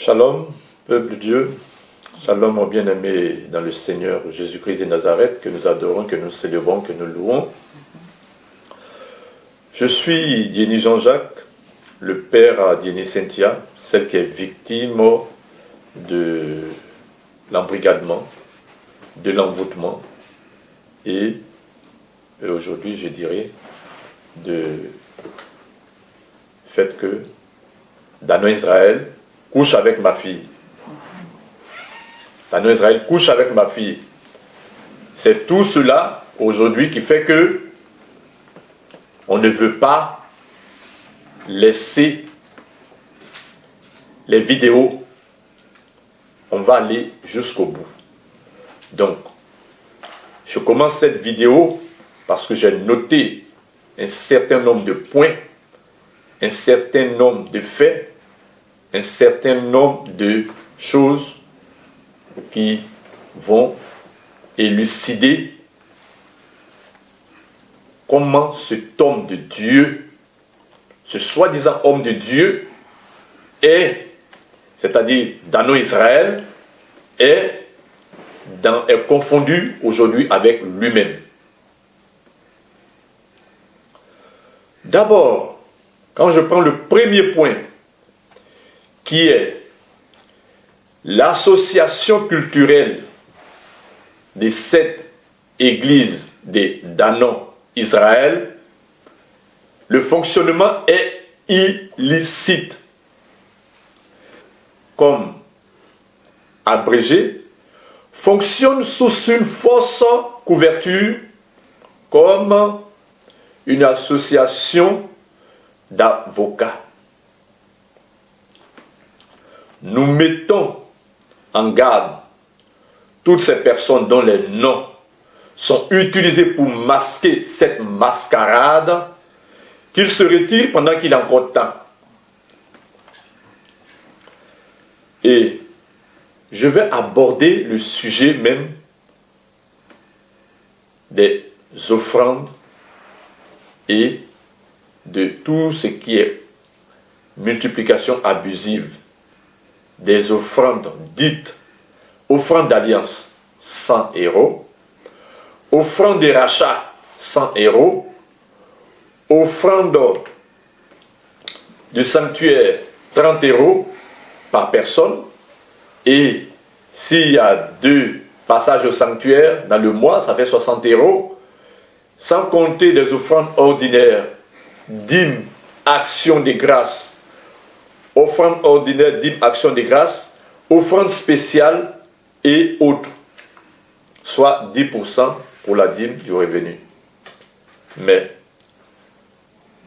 Shalom, peuple de Dieu. Shalom, mon bien-aimé dans le Seigneur Jésus-Christ de Nazareth, que nous adorons, que nous célébrons, que nous louons. Je suis Dieny Jean-Jacques, le père à Dieny Cynthia, celle qui est victime de l'embrigadement, de l'envoûtement et aujourd'hui, je dirais, de fait que Dano Israël couche avec ma fille. Dano Israël couche avec ma fille. C'est tout cela aujourd'hui qui fait que on ne veut pas laisser les vidéos. On va aller jusqu'au bout. Donc, je commence cette vidéo parce que j'ai noté un certain nombre de points, un certain nombre de faits, un certain nombre de choses qui vont élucider comment cet homme de Dieu, ce soi-disant homme de Dieu, est, c'est-à-dire Dano Israël, est confondu aujourd'hui avec lui-même. D'abord, quand je prends le premier point, qui est l'association culturelle de cette église de Dano Israël, le fonctionnement est illicite. Comme abrégé, fonctionne sous une fausse couverture comme une association d'avocats. Nous mettons en garde toutes ces personnes dont les noms sont utilisés pour masquer cette mascarade, qu'ils se retirent pendant qu'il est encore temps. Et je vais aborder le sujet même des offrandes et de tout ce qui est multiplication abusive des offrandes dites offrandes d'alliance 100 €, offrandes de rachat 100 €, offrandes du sanctuaire 30 € par personne, et s'il y a 2 passages au sanctuaire dans le mois, ça fait 60 €, sans compter des offrandes ordinaires, dîmes, actions de grâce, offrandes ordinaires, dîmes, actions de grâce, offrandes spéciales et autres, soit 10% pour la dîme du revenu. Mais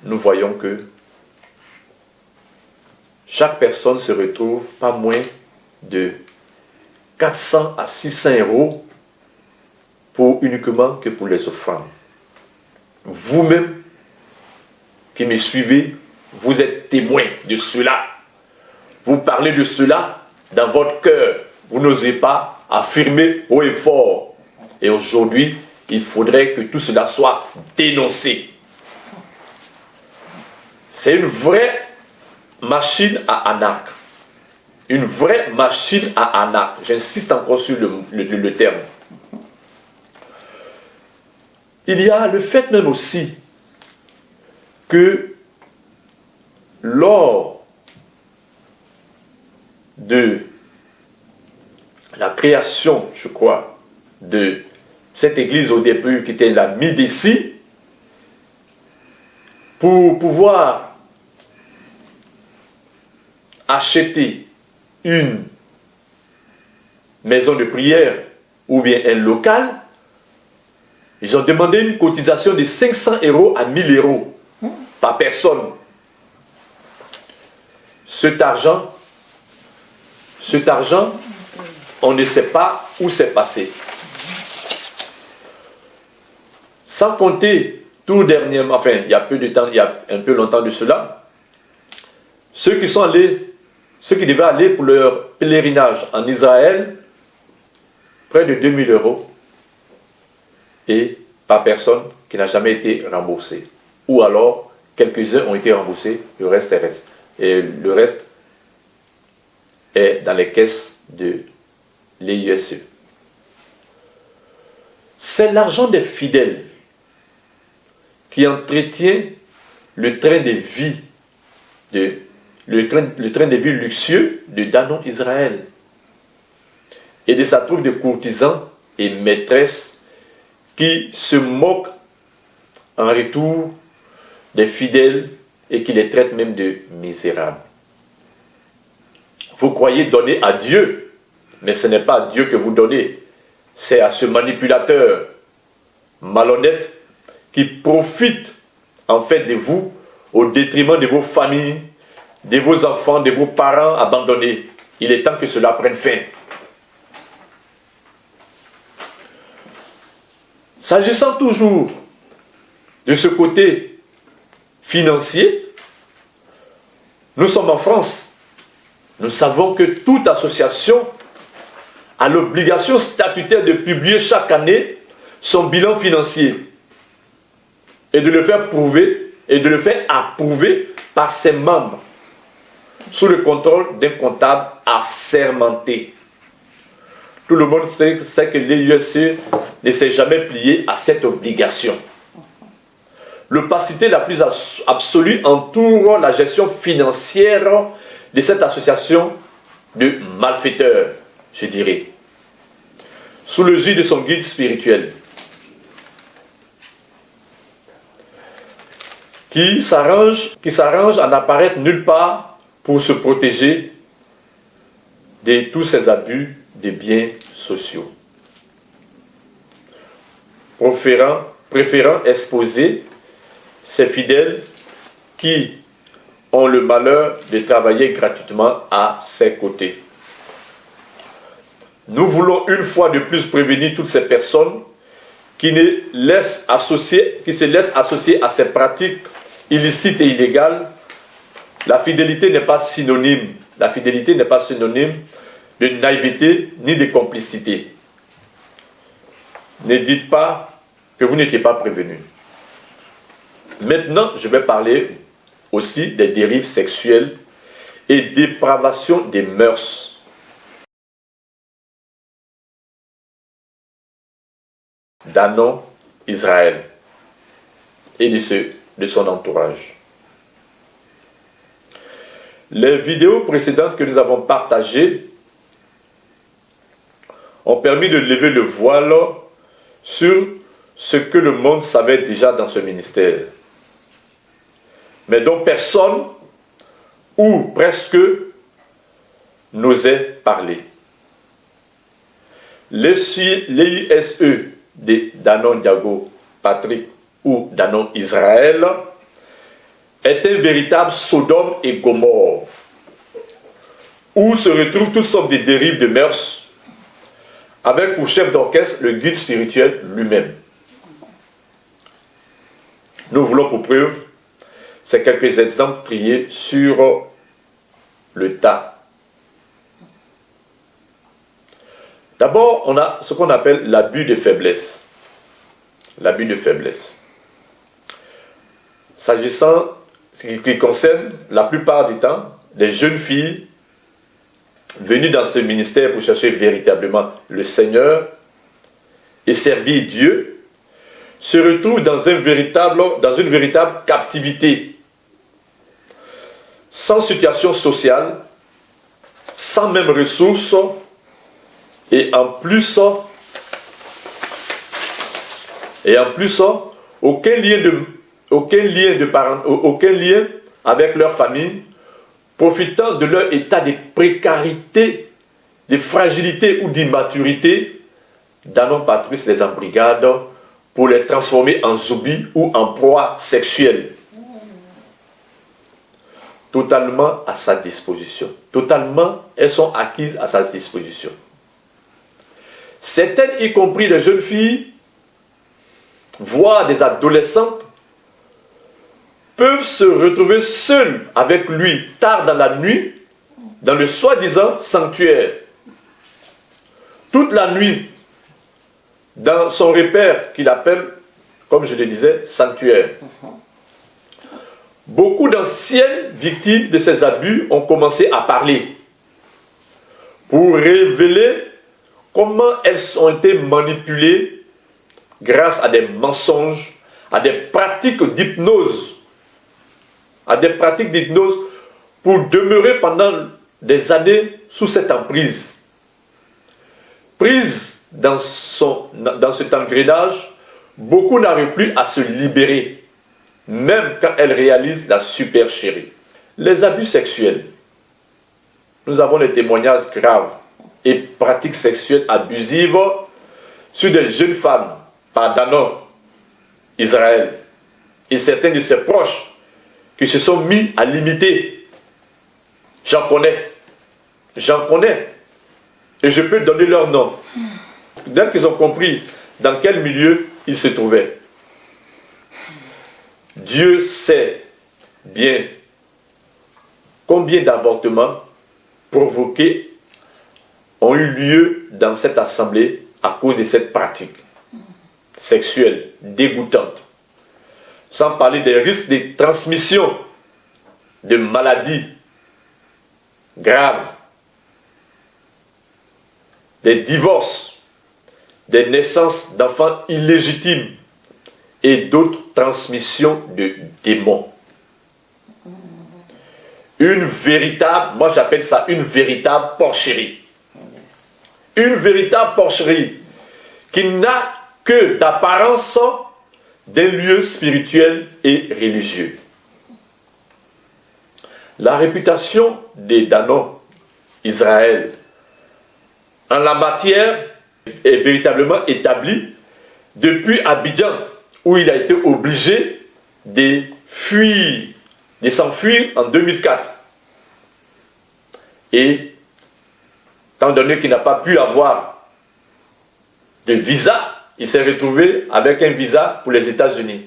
nous voyons que chaque personne se retrouve pas moins de 400 à 600 € uniquement que pour les offrandes. Vous-même qui me suivez, vous êtes témoin de cela. Vous parlez de cela dans votre cœur. Vous n'osez pas affirmer haut et fort. Et aujourd'hui, il faudrait que tout cela soit dénoncé. C'est une vraie machine à arnaque. Une vraie machine à arnaque. J'insiste encore sur le terme. Il y a le fait même aussi que lors de la création, je crois, de cette église au début qui était la Médicie, pour pouvoir acheter une maison de prière ou bien un local, ils ont demandé une cotisation de 500 € à 1000 € par personne. Cet argent, on ne sait pas où c'est passé. Sans compter, tout dernièrement, enfin, il y a peu de temps, il y a un peu longtemps de cela, ceux qui devaient aller pour leur pèlerinage en Israël, près de 2000 € et par personne qui n'a jamais été remboursé. Ou alors, quelques-uns ont été remboursés, le reste est resté. Et le reste est dans les caisses de l'EISE. C'est l'argent des fidèles qui entretient le train de vie, le train de vie luxueux de Danon Israël et de sa troupe de courtisans et maîtresses qui se moquent en retour des fidèles et qui les traitent même de misérables. Vous croyez donner à Dieu, mais ce n'est pas à Dieu que vous donnez, c'est à ce manipulateur malhonnête qui profite en fait de vous au détriment de vos familles, de vos enfants, de vos parents abandonnés. Il est temps que cela prenne fin. S'agissant toujours de ce côté financier, nous sommes en France. Nous savons que toute association a l'obligation statutaire de publier chaque année son bilan financier et de le faire prouver et de le faire approuver par ses membres sous le contrôle d'un comptable assermenté. Tout le monde sait que l'EISE ne s'est jamais plié à cette obligation. L'opacité la plus absolue entoure la gestion financière de cette association de malfaiteurs, je dirais, sous le gîte de son guide spirituel, qui s'arrange à n'apparaître nulle part pour se protéger de tous ces abus des biens sociaux, préférant exposer ces fidèles qui ont le malheur de travailler gratuitement à ses côtés. Nous voulons une fois de plus prévenir toutes ces personnes qui se laissent associer à ces pratiques illicites et illégales. La fidélité n'est pas synonyme. La fidélité n'est pas synonyme de naïveté ni de complicité. Ne dites pas que vous n'étiez pas prévenus. Maintenant, je vais parler aussi des dérives sexuelles et dépravation des mœurs. Danon Israël et de son entourage. Les vidéos précédentes que nous avons partagées ont permis de lever le voile sur ce que le monde savait déjà dans ce ministère, mais dont personne, ou presque, n'osait parler. L'EISE de Danon Diago Patrick ou Danon Israël est un véritable Sodome et Gomorrhe, où se retrouvent toutes sortes de dérives de mœurs, avec pour chef d'orchestre le guide spirituel lui-même. Nous voulons pour preuve ces quelques exemples triés sur le tas. D'abord, on a ce qu'on appelle l'abus de faiblesse. L'abus de faiblesse. S'agissant, ce qui concerne la plupart du temps, les jeunes filles venues dans ce ministère pour chercher véritablement le Seigneur et servir Dieu, se retrouvent dans une véritable captivité, sans situation sociale, sans même ressources, et en plus aucun lien avec leur famille, profitant de leur état de précarité, de fragilité ou d'immaturité. Danon Patrice les embrigade pour les transformer en zoubis ou en proie sexuelle. Totalement à sa disposition. Totalement, elles sont acquises à sa disposition. Certaines, y compris des jeunes filles, voire des adolescentes, peuvent se retrouver seules avec lui tard dans la nuit, dans le soi-disant sanctuaire. Toute la nuit, dans son repère qu'il appelle, comme je le disais, sanctuaire. Beaucoup d'anciennes victimes de ces abus ont commencé à parler. révéler comment elles ont été manipulées grâce à des mensonges, à des pratiques d'hypnose. À des pratiques d'hypnose pour demeurer pendant des années sous cette emprise. Prise dans cet engrenage, beaucoup n'arrivent plus à se libérer, même quand elles réalisent la supercherie. Les abus sexuels. Nous avons des témoignages graves et pratiques sexuelles abusives sur des jeunes femmes par Danon, Israël, et certains de ses proches qui se sont mis à l'imiter. J'en connais, et je peux donner leur nom. Dès qu'ils ont compris dans quel milieu ils se trouvaient. Dieu sait bien combien d'avortements provoqués ont eu lieu dans cette assemblée à cause de cette pratique sexuelle dégoûtante. Sans parler des risques de transmission de maladies graves, des divorces, des naissances d'enfants illégitimes et d'autres transmissions de démons. Une véritable, moi j'appelle ça une véritable porcherie. Une véritable porcherie qui n'a que d'apparence d'un lieu spirituel et religieux. La réputation des Danon, Israël, en la matière est véritablement établie depuis Abidjan, où il a été obligé de fuir, de s'enfuir en 2004. Et, étant donné qu'il n'a pas pu avoir de visa, il s'est retrouvé avec un visa pour les États-Unis.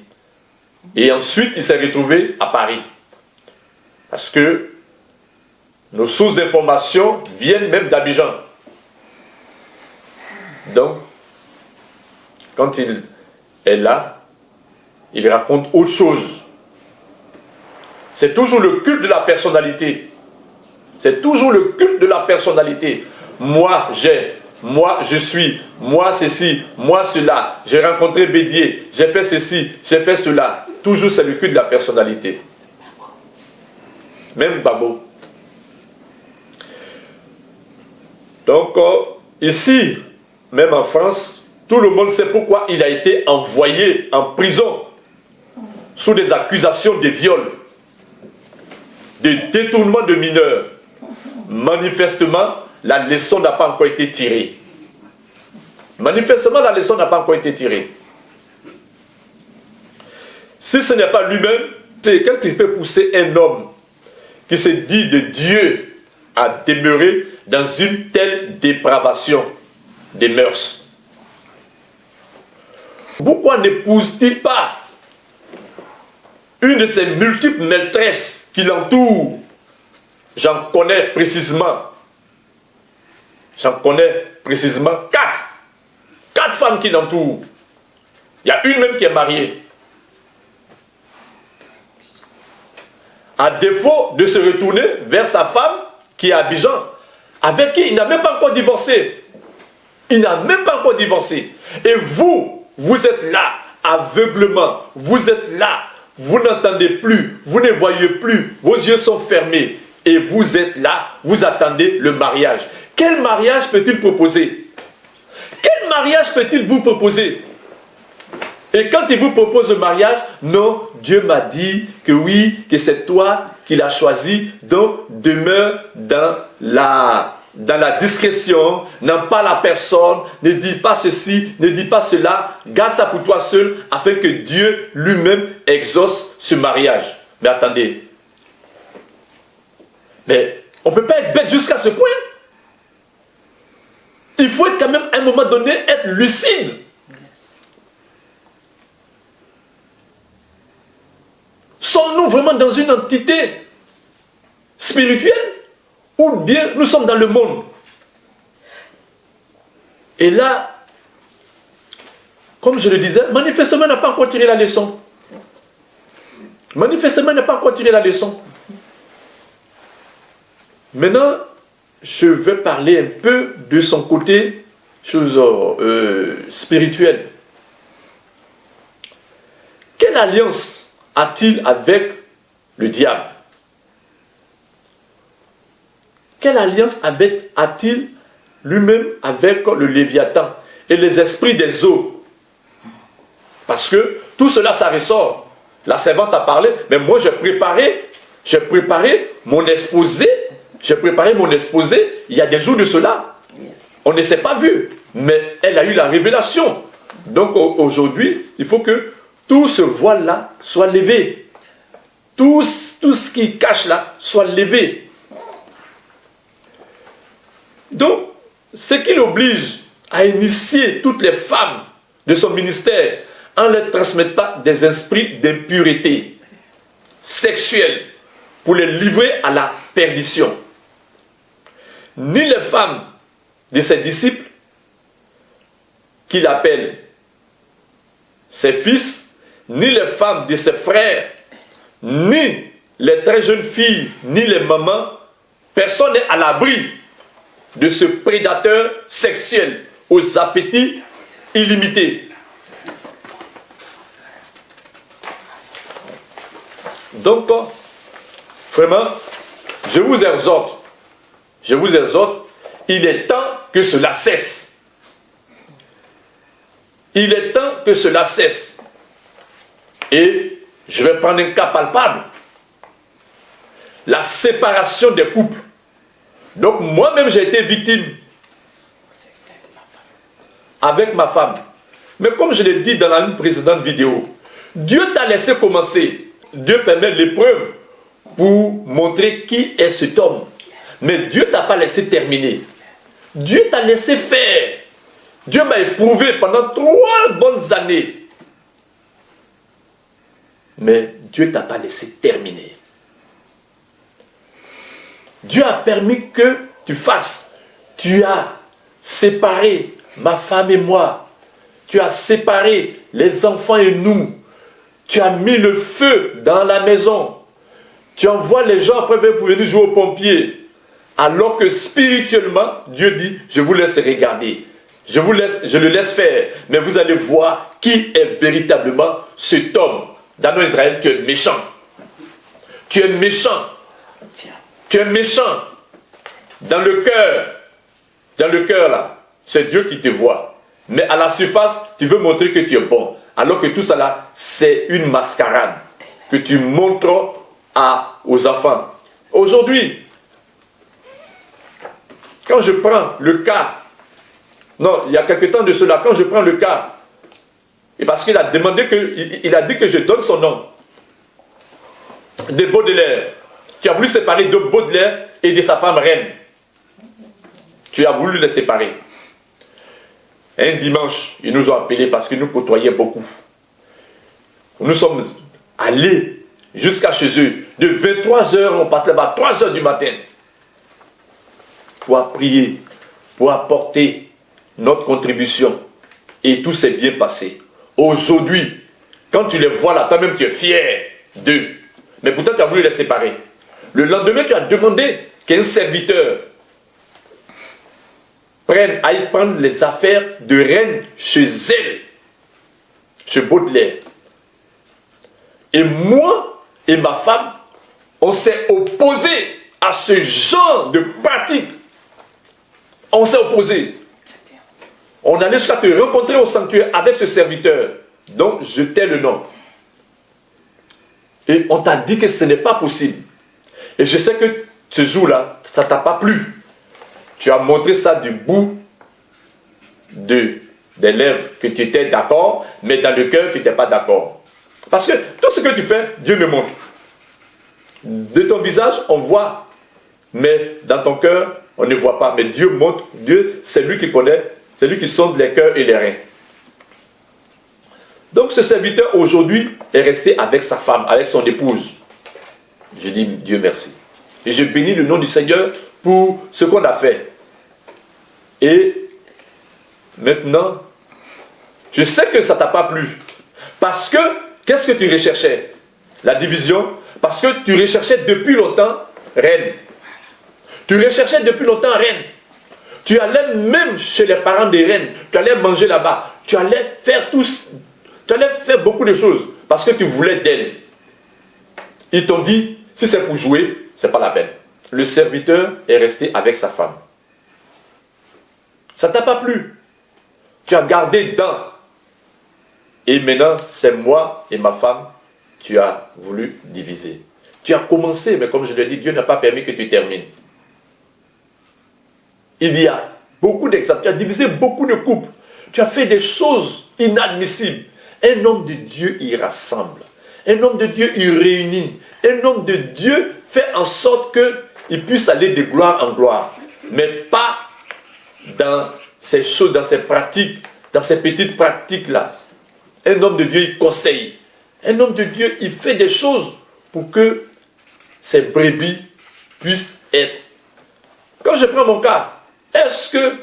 Et ensuite, il s'est retrouvé à Paris. Parce que nos sources d'information viennent même d'Abidjan. Donc, quand il est là, il raconte autre chose. C'est toujours le culte de la personnalité. C'est toujours le culte de la personnalité. Moi, j'ai, moi, je suis, moi, ceci, moi, cela. J'ai rencontré Bédier, j'ai fait ceci, j'ai fait cela. Toujours, c'est le culte de la personnalité. Même Babo. Donc, ici, même en France, tout le monde sait pourquoi il a été envoyé en prison sous des accusations de viol, de détournement de mineurs. Manifestement, la leçon n'a pas encore été tirée. Manifestement, la leçon n'a pas encore été tirée. Si ce n'est pas lui-même, c'est qu'est-ce qui peut pousser un homme qui se dit de Dieu à demeurer dans une telle dépravation des mœurs? Pourquoi n'épouse-t-il pas une de ces multiples maîtresses qui l'entourent? J'en connais précisément. J'en connais précisément 4. 4 femmes qui l'entourent. Il y a une même qui est mariée. À défaut de se retourner vers sa femme qui est à Abidjan, avec qui il n'a même pas encore divorcé. Il n'a même pas encore divorcé. Et vous, vous êtes là, aveuglement. Vous êtes là, vous n'entendez plus, vous ne voyez plus, vos yeux sont fermés. Et vous êtes là, vous attendez le mariage. Quel mariage peut-il proposer? Quel mariage peut-il vous proposer? Et quand il vous propose le mariage, non, Dieu m'a dit que oui, que c'est toi qui l'as choisi, donc demeure dans la discrétion, n'en parle à personne, ne dis pas ceci, ne dis pas cela, garde ça pour toi seul, afin que Dieu lui-même exauce ce mariage. Mais attendez, mais on ne peut pas être bête jusqu'à ce point. Il faut être quand même à un moment donné, être lucide. Sommes-nous vraiment dans une entité spirituelle ou bien nous sommes dans le monde? Et là, comme je le disais, manifestement n'a pas encore tiré la leçon. Manifestement n'a pas encore tiré la leçon. Maintenant, je vais parler un peu de son côté spirituel. Quelle alliance a-t-il avec le diable? Quelle alliance a-t-il lui-même avec le Léviathan et les esprits des eaux? Parce que tout cela, ça ressort. La servante a parlé, mais moi j'ai préparé mon exposé. J'ai préparé mon exposé il y a des jours de cela. On ne s'est pas vu, mais elle a eu la révélation. Donc aujourd'hui, il faut que tout ce voile-là soit levé. Tout ce qui cache là soit levé. Donc, ce qui l'oblige à initier toutes les femmes de son ministère en ne leur transmettant pas des esprits d'impureté sexuelle pour les livrer à la perdition. Ni les femmes de ses disciples, qu'il appelle ses fils, ni les femmes de ses frères, ni les très jeunes filles, ni les mamans, personne n'est à l'abri de ce prédateur sexuel aux appétits illimités. Donc, vraiment, je vous exhorte, il est temps que cela cesse. Il est temps que cela cesse. Et je vais prendre un cas palpable. La séparation des couples. Donc moi-même j'ai été victime avec ma femme. Mais comme je l'ai dit dans la précédente vidéo, Dieu t'a laissé commencer. Dieu permet l'épreuve pour montrer qui est cet homme. Mais Dieu ne t'a pas laissé terminer. Dieu t'a laissé faire. Dieu m'a éprouvé pendant 3 bonnes années. Mais Dieu ne t'a pas laissé terminer. Dieu a permis que tu fasses. Tu as séparé ma femme et moi. Tu as séparé les enfants et nous. Tu as mis le feu dans la maison. Tu envoies les gens après pour venir jouer aux pompiers. Alors que spirituellement, Dieu dit, je vous laisse regarder. Je le laisse faire. Mais vous allez voir qui est véritablement cet homme. Dans Israël, tu es méchant. Tu es méchant. Tu es méchant. Dans le cœur là, c'est Dieu qui te voit. Mais à la surface, tu veux montrer que tu es bon. Alors que tout ça là, c'est une mascarade que tu montres aux enfants. Aujourd'hui, quand je prends le cas, non, il y a quelque temps de cela, quand je prends le cas, et parce qu'il a demandé il a dit que je donne son nom, de Baudelaire. Tu as voulu séparer de Baudelaire et de sa femme reine. Tu as voulu les séparer. Un dimanche, ils nous ont appelés parce qu'ils nous côtoyaient beaucoup. Nous sommes allés jusqu'à chez eux. De 23h, on partait là-bas, 3h du matin. Pour prier, pour apporter notre contribution. Et tout s'est bien passé. Aujourd'hui, quand tu les vois là, toi-même tu es fier d'eux. Mais pourtant tu as voulu les séparer. Le lendemain, tu as demandé qu'un serviteur aille prendre les affaires de reine chez elle, chez Baudelaire. Et moi et ma femme, on s'est opposés à ce genre de pratique. On s'est opposés. On allait jusqu'à te rencontrer au sanctuaire avec ce serviteur. Donc, je t'ai le nom. Et on t'a dit que ce n'est pas possible. Et je sais que ce jour-là, ça ne t'a pas plu. Tu as montré ça du bout des lèvres que tu étais d'accord, mais dans le cœur, tu n'étais pas d'accord. Parce que tout ce que tu fais, Dieu me montre. De ton visage, on voit. Mais dans ton cœur, on ne voit pas. Mais Dieu montre. Dieu, c'est lui qui connaît. C'est lui qui sonde les cœurs et les reins. Donc ce serviteur aujourd'hui est resté avec sa femme, avec son épouse. Je dis Dieu merci. Et je bénis le nom du Seigneur pour ce qu'on a fait. Et maintenant, je sais que ça ne t'a pas plu. Parce que, qu'est-ce que tu recherchais? La division. Parce que tu recherchais depuis longtemps reine. Tu recherchais depuis longtemps reine. Tu allais même chez les parents des reines. Tu allais manger là-bas. Tu allais faire tu allais faire beaucoup de choses parce que tu voulais d'elle. Ils t'ont dit, si c'est pour jouer, c'est pas la peine. Le serviteur est resté avec sa femme. Ça t'a pas plu. Tu as gardé dedans. Et maintenant, c'est moi et ma femme, tu as voulu diviser. Tu as commencé, mais comme je l'ai dit, Dieu n'a pas permis que tu termines. Il y a beaucoup d'exemples. Tu as divisé beaucoup de couples. Tu as fait des choses inadmissibles. Un homme de Dieu y rassemble. Un homme de Dieu y réunit. Un homme de Dieu fait en sorte qu'il puisse aller de gloire en gloire. Mais pas dans ces choses, dans ces pratiques, dans ces petites pratiques-là. Un homme de Dieu, il conseille. Un homme de Dieu, il fait des choses pour que ces brebis puissent être. Quand je prends mon cas, est-ce que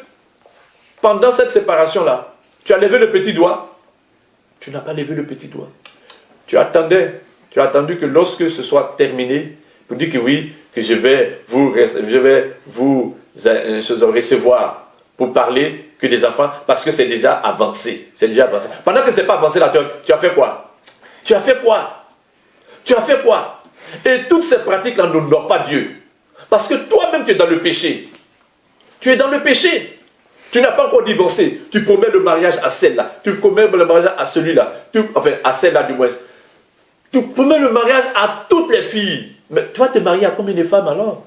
pendant cette séparation-là, tu as levé le petit doigt? Tu n'as pas levé le petit doigt. Tu attendais. Tu as attendu que lorsque ce soit terminé, pour dire que oui, que je vais vous recevoir pour parler que des enfants, parce que c'est déjà avancé. C'est déjà avancé. Pendant que ce n'est pas avancé là, tu as fait quoi? Tu as fait quoi? Tu as fait quoi? Et toutes ces pratiques-là n'honorent pas Dieu. Parce que toi-même, tu es dans le péché. Tu es dans le péché. Tu n'as pas encore divorcé. Tu promets le mariage à celle-là. Tu promets le mariage à celui-là. Enfin, à celle-là du moins. Tu promets le mariage à toutes les filles. Mais tu vas te marier à combien de femmes alors?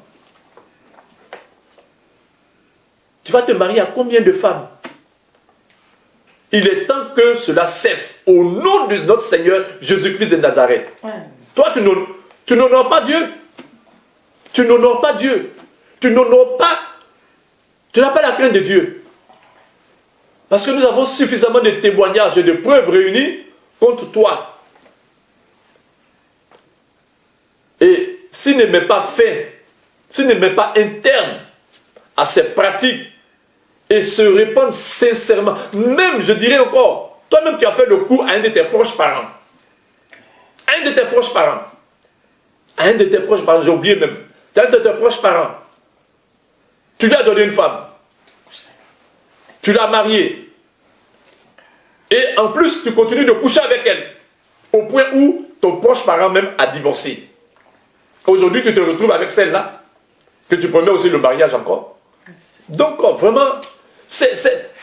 Tu vas te marier à combien de femmes? Il est temps que cela cesse. Au nom de notre Seigneur Jésus-Christ de Nazareth. Ouais. Toi, tu n'honores pas Dieu. Tu n'honores pas Dieu. Tu n'honores pas. Tu n'as pas la crainte de Dieu. Parce que nous avons suffisamment de témoignages et de preuves réunies contre toi. Et s'il ne met pas fin, s'il ne met pas un terme à ces pratiques et se répandre sincèrement, même, je dirais encore, toi-même tu as fait le coup à un de tes proches parents. Un de tes proches parents. Un de tes proches parents, j'ai oublié même. Un de tes proches parents. Tu lui as donné une femme. Tu l'as mariée. Et en plus, tu continues de coucher avec elle. Au point où ton proche parent même a divorcé. Aujourd'hui, tu te retrouves avec celle-là. Que tu promets aussi le mariage encore. Donc, vraiment,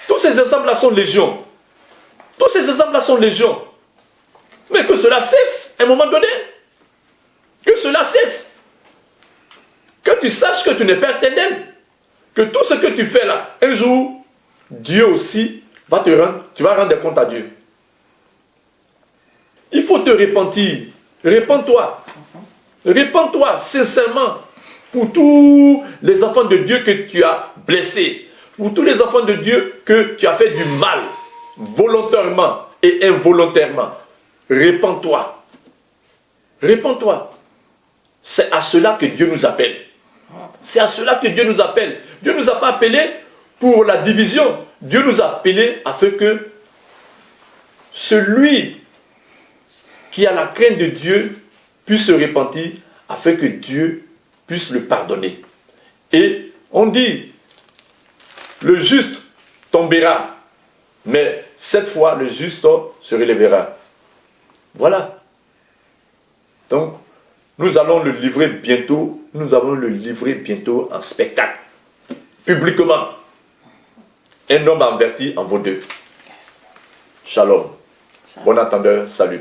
tous ces exemples-là sont légion. Tous ces exemples-là sont légion. Mais que cela cesse à un moment donné. Que cela cesse. Que tu saches que tu n'es pas éternel. Que tout ce que tu fais là, un jour, Dieu aussi va te rendre, tu vas rendre compte à Dieu. Il faut te repentir. Répands-toi. Répands-toi sincèrement pour tous les enfants de Dieu que tu as blessés. Pour tous les enfants de Dieu que tu as fait du mal, volontairement et involontairement. Répands-toi. Répands-toi. C'est à cela que Dieu nous appelle. C'est à cela que Dieu nous appelle. Dieu ne nous a pas appelés pour la division. Dieu nous a appelés afin que celui qui a la crainte de Dieu puisse se repentir afin que Dieu puisse le pardonner. Et on dit, le juste tombera, mais cette fois le juste se relèvera. Voilà. Donc, nous allons le livrer bientôt, nous allons le livrer bientôt en spectacle, publiquement. Un homme averti en vaut deux. Shalom. Bon entendeur, salut.